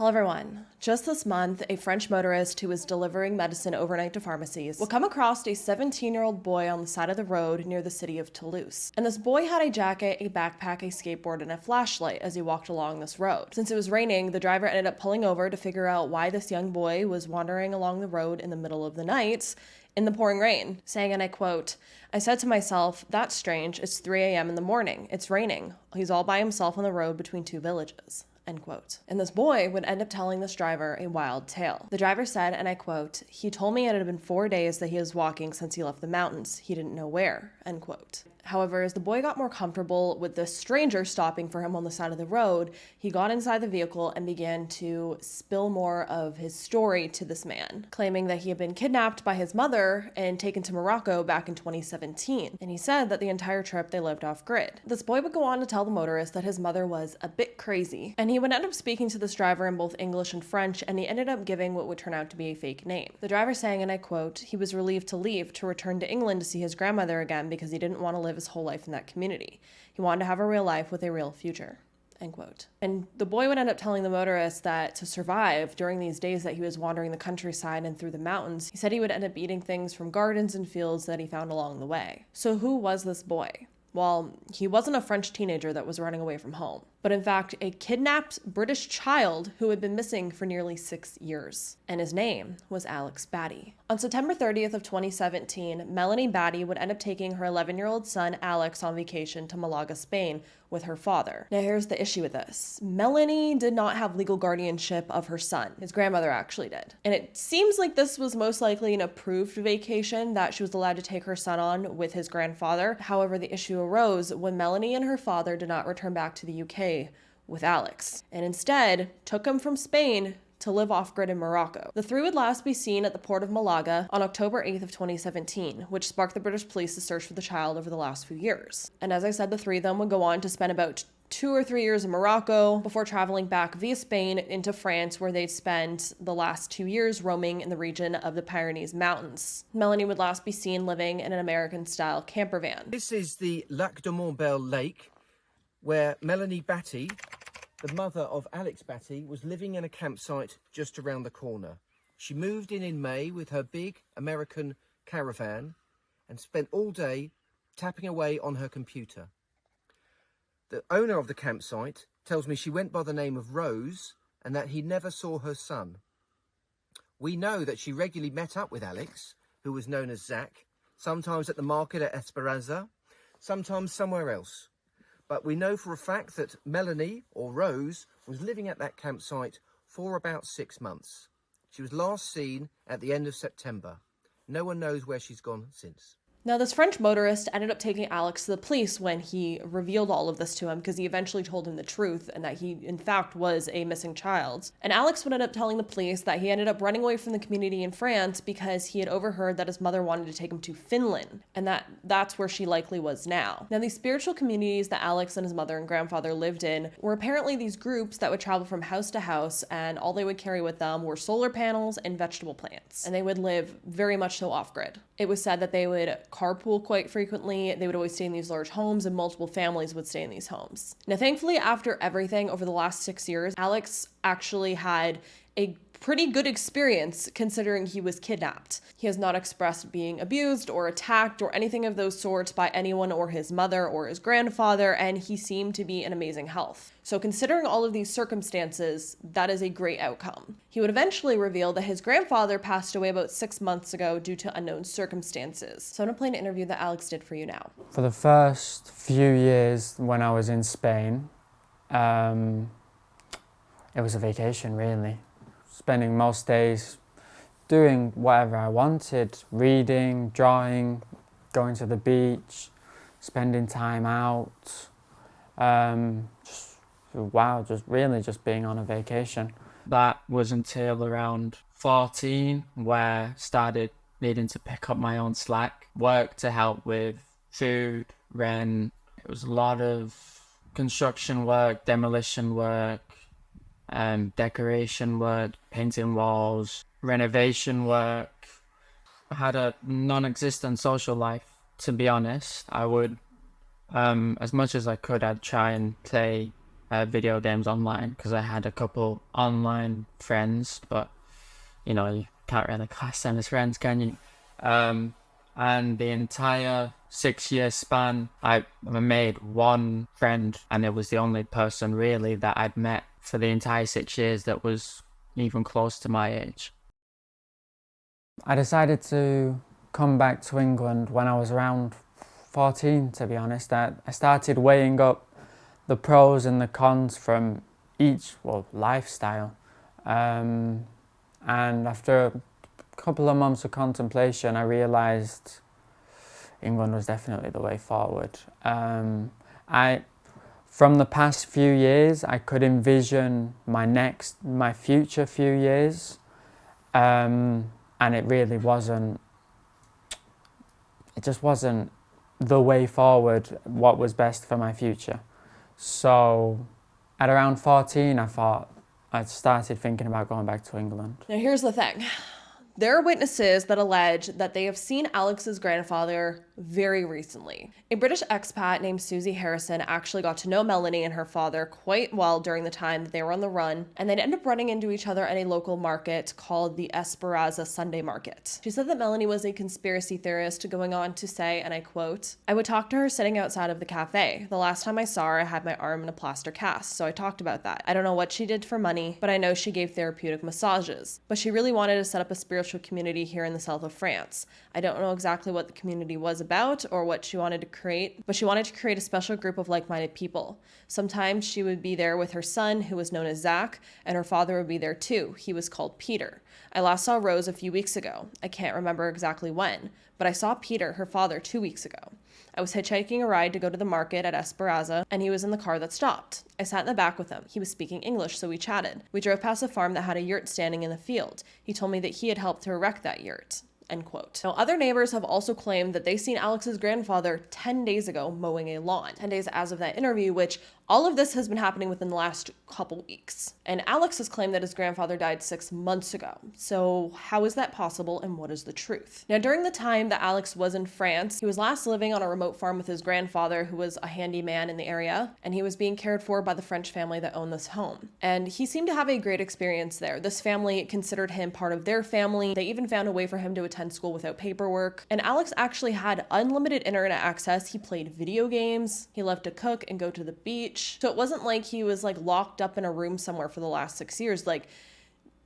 Hello everyone. Just this month, a French motorist who was delivering medicine overnight to pharmacies will come across a 17-year-old boy on the side of the road near the city of Toulouse. And this boy had a jacket, a backpack, a skateboard, and a flashlight as he walked along this road. Since it was raining, the driver ended up pulling over to figure out why this young boy was wandering along the road in the middle of the night in the pouring rain, saying, and I quote, "I said to myself, that's strange, it's 3 a.m. in the morning, it's raining. He's all by himself on the road between two villages." End quote. And this boy would end up telling this driver a wild tale. The driver said, and I quote, "He told me it had been 4 days that he was walking since he left the mountains. He didn't know where." End quote. However, as the boy got more comfortable with this stranger stopping for him on the side of the road, he got inside the vehicle and began to spill more of his story to this man, claiming that he had been kidnapped by his mother and taken to Morocco back in 2017. And he said that the entire trip they lived off grid. This boy would go on to tell the motorist that his mother was a bit crazy, and he would end up speaking to this driver in both English and French, and he ended up giving what would turn out to be a fake name. The driver saying, and I quote, "He was relieved to leave to return to England to see his grandmother again because he didn't want to live his whole life in that community. He wanted to have a real life with a real future." End quote. And the boy would end up telling the motorist that to survive during these days that he was wandering the countryside and through the mountains, he said he would end up eating things from gardens and fields that he found along the way. So who was this boy? Well, he wasn't a French teenager that was running away from home, but in fact, a kidnapped British child who had been missing for nearly 6 years. And his name was Alex Batty. On September 30th of 2017, Melanie Batty would end up taking her 11-year-old son, Alex, on vacation to Malaga, Spain, with her father. Now here's the issue with this. Melanie did not have legal guardianship of her son. His grandmother actually did. And it seems like this was most likely an approved vacation that she was allowed to take her son on with his grandfather. However, the issue arose when Melanie and her father did not return back to the UK with Alex, and instead took him from Spain to live off-grid in Morocco. The three would last be seen at the port of Malaga on October 8th of 2017, which sparked the British police to search for the child over the last few years. And as I said, the three of them would go on to spend about 2 or 3 years in Morocco before traveling back via Spain into France, where they'd spend the last 2 years roaming in the region of the Pyrenees Mountains. Melanie would last be seen living in an American-style camper van. This is the Lac de Montbel Lake, where Melanie Batty, the mother of Alex Batty, was living in a campsite just around the corner. She moved in May with her big American caravan and spent all day tapping away on her computer. The owner of the campsite tells me she went by the name of Rose and that he never saw her son. We know that she regularly met up with Alex, who was known as Zach, sometimes at the market at Esperanza, sometimes somewhere else. But we know for a fact that Melanie, or Rose, was living at that campsite for about 6 months. She was last seen at the end of September. No one knows where she's gone since. Now, this French motorist ended up taking Alex to the police when he revealed all of this to him, because he eventually told him the truth and that he, in fact, was a missing child. And Alex would end up telling the police that he ended up running away from the community in France because he had overheard that his mother wanted to take him to Finland, and that's where she likely was now. Now, these spiritual communities that Alex and his mother and grandfather lived in were apparently these groups that would travel from house to house, and all they would carry with them were solar panels and vegetable plants, and they would live very much so off-grid. It was said that they would carpool quite frequently. They would always stay in these large homes, and multiple families would stay in these homes. Now, thankfully, after everything over the last 6 years, Alex actually had a pretty good experience considering he was kidnapped. He has not expressed being abused or attacked or anything of those sorts by anyone or his mother or his grandfather, and he seemed to be in amazing health. So considering all of these circumstances, that is a great outcome. He would eventually reveal that his grandfather passed away about 6 months ago due to unknown circumstances. So I'm gonna play an interview that Alex did for you now. For the first few years when I was in Spain, it was a vacation really. Spending most days doing whatever I wanted, reading, drawing, going to the beach, spending time out. Just being on a vacation. That was until around 14, where I started needing to pick up my own slack, work to help with food, rent. It was a lot of construction work, demolition work, decoration work, painting walls, renovation work. I had a non-existent social life, to be honest. I would, as much as I could, I'd try and play video games online because I had a couple online friends, but you know, you can't really class them as friends, can you? And the entire 6-year span, I made one friend, and it was the only person really that I'd met for the entire 6 years that was even close to my age. I decided to come back to England when I was around 14, to be honest. I started weighing up the pros and the cons from each, lifestyle. And after a couple of months of contemplation, I realised England was definitely the way forward. From the past few years, I could envision my future few years, and it really wasn't. It just wasn't the way forward, what was best for my future. So at around 14, I started thinking about going back to England. Now here's the thing. There are witnesses that allege that they have seen Alex's grandfather very recently. A British expat named Susie Harrison actually got to know Melanie and her father quite well during the time that they were on the run, and they'd end up running into each other at a local market called the Esperanza Sunday Market. She said that Melanie was a conspiracy theorist, going on to say, and I quote, "I would talk to her sitting outside of the cafe. The last time I saw her, I had my arm in a plaster cast, so I talked about that. I don't know what she did for money, but I know she gave therapeutic massages. But she really wanted to set up a spiritual community here in the south of France. I don't know exactly what the community was about or what she wanted to create, but she wanted to create a special group of like-minded people. Sometimes she would be there with her son, who was known as Zach, and her father would be there too. He was called Peter. I last saw Rose a few weeks ago. I can't remember exactly when, but I saw Peter, her father, 2 weeks ago. I was hitchhiking a ride to go to the market at Esperanza, and he was in the car that stopped. I sat in the back with him. He was speaking English, so we chatted. We drove past a farm that had a yurt standing in the field. He told me that he had helped to erect that yurt." End quote. Now, other neighbors have also claimed that they seen Alex's grandfather 10 days ago mowing a lawn. 10 days as of that interview, which all of this has been happening within the last couple weeks. And Alex has claimed that his grandfather died 6 months ago. So how is that possible, and what is the truth? Now, during the time that Alex was in France, he was last living on a remote farm with his grandfather, who was a handyman in the area, and he was being cared for by the French family that owned this home. And he seemed to have a great experience there. This family considered him part of their family. They even found a way for him to attend school without paperwork. And Alex actually had unlimited internet access. He played video games. He loved to cook and go to the beach. So it wasn't like he was like locked up in a room somewhere for the last 6 years. Like,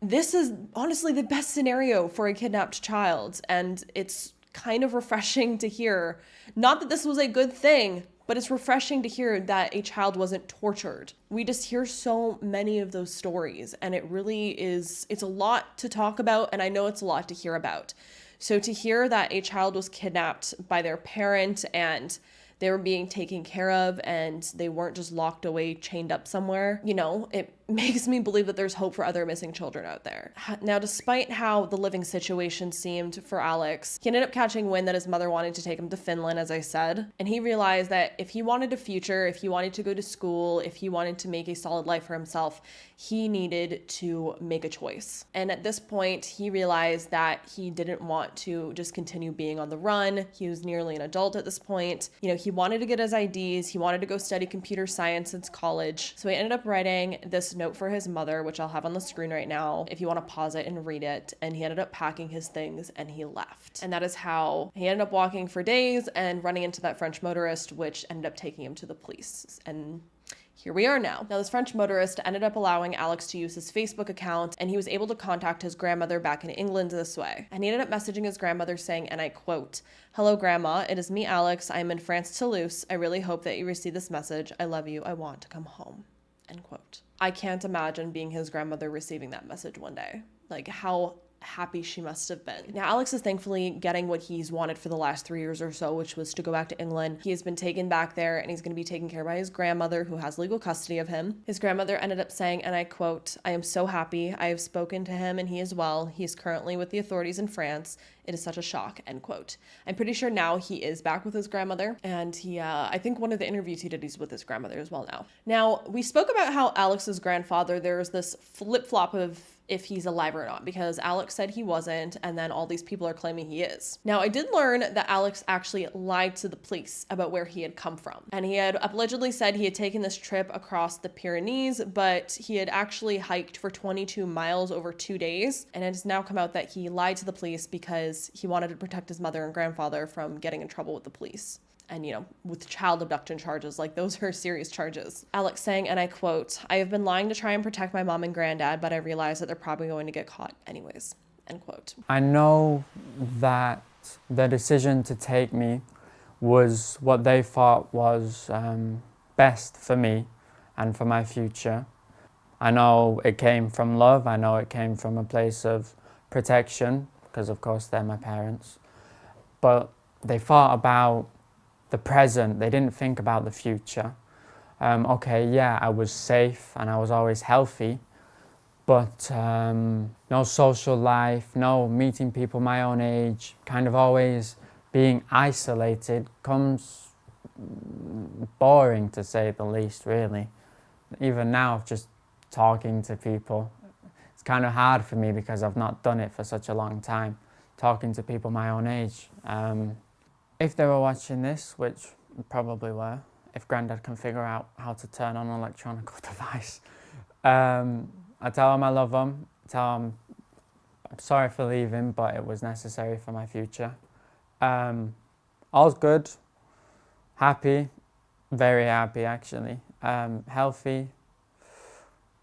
this is honestly the best scenario for a kidnapped child. And it's kind of refreshing to hear. Not that this was a good thing, but it's refreshing to hear that a child wasn't tortured. We just hear so many of those stories, and it really is, it's a lot to talk about, and I know it's a lot to hear about. So to hear that a child was kidnapped by their parent and they were being taken care of and they weren't just locked away, chained up somewhere, you know, it makes me believe that there's hope for other missing children out there. Now, despite how the living situation seemed for Alex, he ended up catching wind that his mother wanted to take him to Finland, as I said, and he realized that if he wanted a future, if he wanted to go to school, if he wanted to make a solid life for himself, he needed to make a choice. And at this point, he realized that he didn't want to just continue being on the run. He was nearly an adult at this point. You know, he wanted to get his IDs. He wanted to go study computer science in college. So he ended up writing this note for his mother, which I'll have on the screen right now if you want to pause it and read it. And he ended up packing his things and he left. And that is how he ended up walking for days and running into that French motorist, which ended up taking him to the police. And here we are now. Now, this French motorist ended up allowing Alex to use his Facebook account, and he was able to contact his grandmother back in England this way. And he ended up messaging his grandmother saying, and I quote, "Hello, Grandma. It is me, Alex. I am in France, Toulouse. I really hope that you receive this message. I love you. I want to come home." End quote. I can't imagine being his grandmother receiving that message one day. Like, how happy she must have been. Now, Alex is thankfully getting what he's wanted for the last 3 years or so, which was to go back to England. He has been taken back there, and he's going to be taken care of by his grandmother, who has legal custody of him. His grandmother ended up saying, and I quote, "I am so happy. I have spoken to him and he is well. He is currently with the authorities in France. It is such a shock," end quote. I'm pretty sure now he is back with his grandmother, and he, I think one of the interviews he did, he's with his grandmother as well now. Now, we spoke about how Alex's grandfather, there was this flip-flop of if he's alive or not, because Alex said he wasn't, and then all these people are claiming he is. Now, I did learn that Alex actually lied to the police about where he had come from, and he had allegedly said he had taken this trip across the Pyrenees, but he had actually hiked for 22 miles over 2 days, and it has now come out that he lied to the police because he wanted to protect his mother and grandfather from getting in trouble with the police. And, with child abduction charges, like, those are serious charges. Alex saying, and I quote, "I have been lying to try and protect my mom and granddad, but I realize that they're probably going to get caught anyways," end quote. I know that the decision to take me was what they thought was best for me and for my future. I know it came from love. I know it came from a place of protection, because of course they're my parents. But they thought about the present. They didn't think about the future. Okay, yeah, I was safe and I was always healthy, but no social life, no meeting people my own age, kind of always being isolated comes boring, to say the least, really. Even now, just talking to people, it's kind of hard for me because I've not done it for such a long time, talking to people my own age. If they were watching this, which probably were, if Grandad can figure out how to turn on an electronic device, I tell them I love them, tell them I'm sorry for leaving, but it was necessary for my future. All's good, happy, very happy actually, healthy.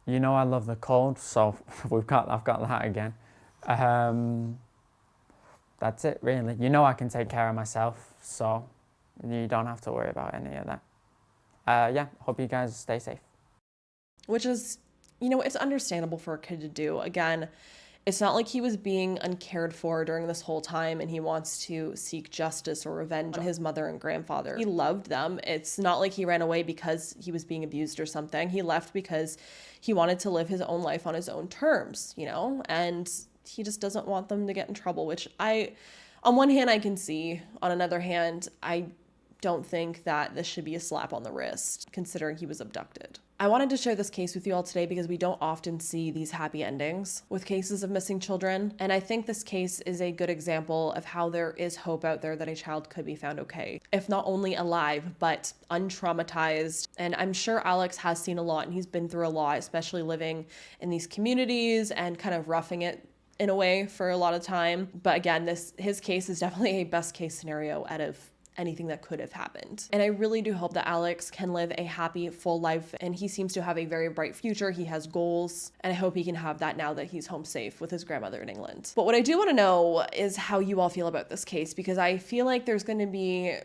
I love the cold, so I've got that again. That's it, really. I can take care of myself, so you don't have to worry about any of that. Yeah, hope you guys stay safe. Which is, it's understandable for a kid to do. Again, it's not like he was being uncared for during this whole time and he wants to seek justice or revenge on his mother and grandfather. He loved them. It's not like he ran away because he was being abused or something. He left because he wanted to live his own life on his own terms, and he just doesn't want them to get in trouble, which on one hand I can see. On another hand, I don't think that this should be a slap on the wrist, considering he was abducted. I wanted to share this case with you all today because we don't often see these happy endings with cases of missing children, and I think this case is a good example of how there is hope out there that a child could be found okay, if not only alive, but untraumatized. And I'm sure Alex has seen a lot and he's been through a lot, especially living in these communities and kind of roughing it in a way for a lot of time. But again, his case is definitely a best case scenario out of anything that could have happened. And I really do hope that Alex can live a happy, full life, and he seems to have a very bright future. He has goals, and I hope he can have that now that he's home safe with his grandmother in England. But what I do want to know is how you all feel about this case, because I feel like there's going to be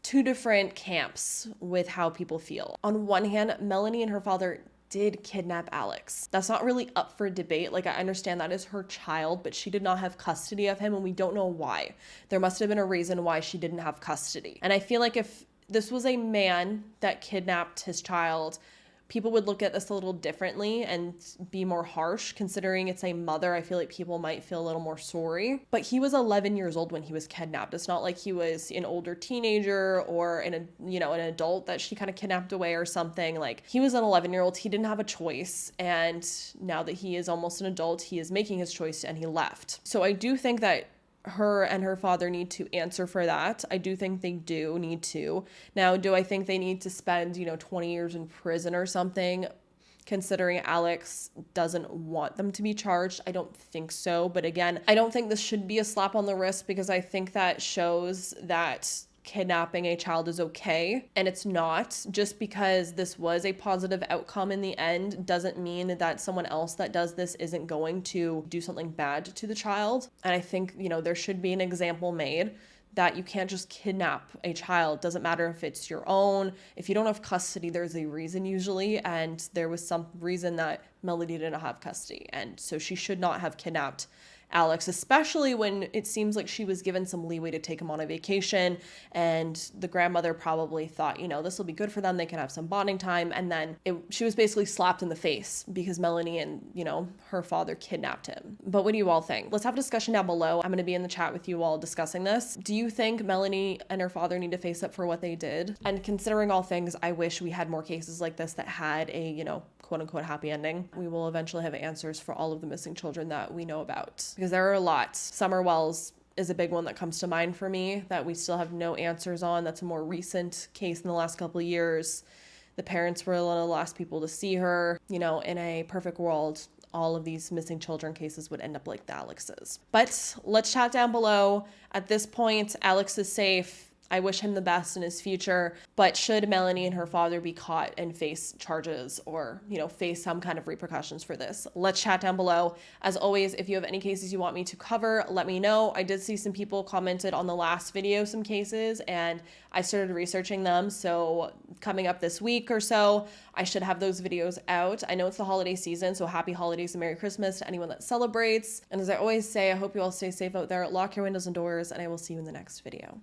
two different camps with how people feel. On one hand, Melanie and her father did kidnap Alex. That's not really up for debate. Like, I understand that is her child, but she did not have custody of him, and we don't know why. There must have been a reason why she didn't have custody. And I feel like if this was a man that kidnapped his child, people would look at this a little differently and be more harsh. Considering it's a mother, I feel like people might feel a little more sorry. But he was 11 years old when he was kidnapped. It's not like he was an older teenager or an adult that she kind of kidnapped away or something. Like, he was an 11-year-old. He didn't have a choice. And now that he is almost an adult, he is making his choice and he left. So I do think that her and her father need to answer for that. I do think they do need to. Now, do I think they need to spend, 20 years in prison or something, considering Alex doesn't want them to be charged? I don't think so. But again, I don't think this should be a slap on the wrist, because I think that shows that kidnapping a child is okay, and it's not. Just because this was a positive outcome in the end doesn't mean that someone else that does this isn't going to do something bad to the child. And I think, there should be an example made that you can't just kidnap a child. Doesn't matter if it's your own. If you don't have custody, there's a reason usually, and there was some reason that Melody didn't have custody, and so she should not have kidnapped Alex, especially when it seems like she was given some leeway to take him on a vacation, and the grandmother probably thought, this will be good for them, they can have some bonding time, and then she was basically slapped in the face because Melanie and, her father kidnapped him. But what do you all think? Let's have a discussion down below. I'm going to be in the chat with you all discussing this. Do you think Melanie and her father need to face up for what they did? And considering all things, I wish we had more cases like this that had a, quote unquote happy ending. We will eventually have answers for all of the missing children that we know about, because there are a lot. Summer Wells is a big one that comes to mind for me that we still have no answers on. That's a more recent case in the last couple of years. The parents were one of the last people to see her. You know, in a perfect world, all of these missing children cases would end up like the Alex's. But let's chat down below. At this point, Alex is safe. I wish him the best in his future, but should Melanie and her father be caught and face charges or, you know, face some kind of repercussions for this? Let's chat down below. As always, if you have any cases you want me to cover, let me know. I did see some people commented on the last video some cases, and I started researching them. So coming up this week or so, I should have those videos out. I know it's the holiday season, so happy holidays and Merry Christmas to anyone that celebrates. And as I always say, I hope you all stay safe out there. Lock your windows and doors, and I will see you in the next video.